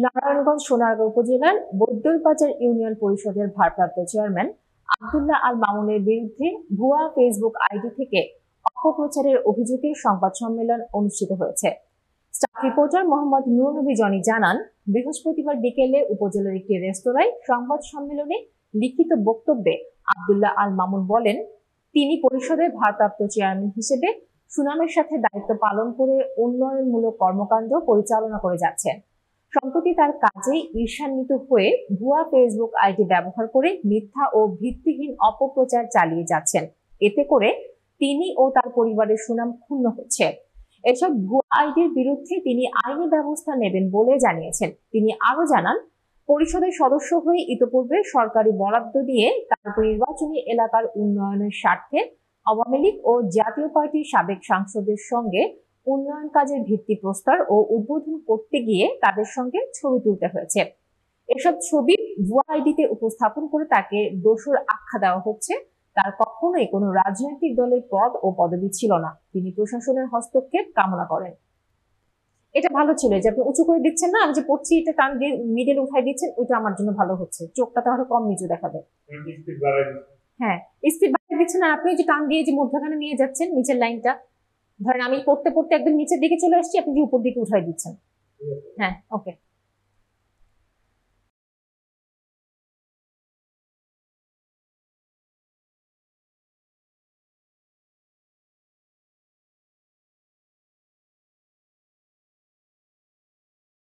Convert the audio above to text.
নারায়ণগঞ্জ সোনারগাঁও উপজেলার বৈদ্যবাজার ইউনিয়ন পরিষদের ভারপ্রাপ্ত চেয়ারম্যান আব্দুল্লাহ আল মামুনের বিরুদ্ধে ভুয়া ফেসবুক আইডি থেকে অপপ্রচারের অভিযোগে সংবাদ সম্মেলন অনুষ্ঠিত হয়েছে। স্টাফ রিপোর্টার মোহাম্মদ নূর নবী জনি জানান, বৃহস্পতিবার বিকেলে উপজেলার একটি রেস্তোরাঁয় সংবাদ সম্মেলনে লিখিত বক্তব্যে আব্দুল্লাহ আল মামুন বলেন, তিনি পরিষদের ভারপ্রাপ্ত চেয়ারম্যান হিসেবে সুনামের সাথে দায়িত্ব পালন করে উন্নয়নমূলক কর্মকাণ্ড পরিচালনা করে যাচ্ছেন। সম্প্রতি তার কাজে ঈর্ষান্বিত হয়ে ভুয়া ফেসবুক আইডি ব্যবহার করে মিথ্যা ও ভিত্তিহীন অপপ্রচার চালিয়ে যাচ্ছেন। এতে করে তিনি ও তার পরিবারের সুনাম ক্ষুণ্ণ হচ্ছে। এসব ভুয়া আইডির বিরুদ্ধে তিনি আইনি ব্যবস্থা নেবেন বলে জানিয়েছেন। তিনি আরো জানান, পরিষদের সদস্য হয়ে ইতোপূর্বে সরকারি বরাদ্দ দিয়ে তার নির্বাচনী এলাকার উন্নয়নের স্বার্থে আওয়ামী লীগ ও জাতীয় পার্টির সাবেক সাংসদদের সঙ্গে উন্নয়ন কাজের ভিত্তিপ্রস্তর ও উদ্বোধন করতে গিয়ে তাদের সঙ্গে ছবি তুলতে হয়েছে। এসব ছবি ভুয়া আইডিতে উপস্থাপন করে তাকে দোষর আখ্যা দেওয়া হচ্ছে। তার কখনোই কোনো রাজনৈতিক দলের পদ ও পদবি ছিল না। তিনি প্রশাসনের হস্তক্ষেপ কামনা করেন। এটা ভালো ছিল যে আপনি উঁচু করে দিচ্ছেন না, আমি যে পড়ছি এটা টান দিয়ে মিডল উঠাই দিচ্ছেন, ওইটা আমার জন্য ভালো হচ্ছে। চোখটা তাহলে কম নিচু দেখাবে। হ্যাঁ, স্পিড বাড়িয়ে দিচ্ছেন আর আপনি যে টান দিয়ে যে মধ্যখানে নিয়ে যাচ্ছেন নিচের লাইনটা, ধরেন আমি পড়তে পড়তে একদম নিচের দিকে চলে আসছি, আপনি যে উপর দিকে উঠাই দিচ্ছেন। হ্যাঁ, ওকে।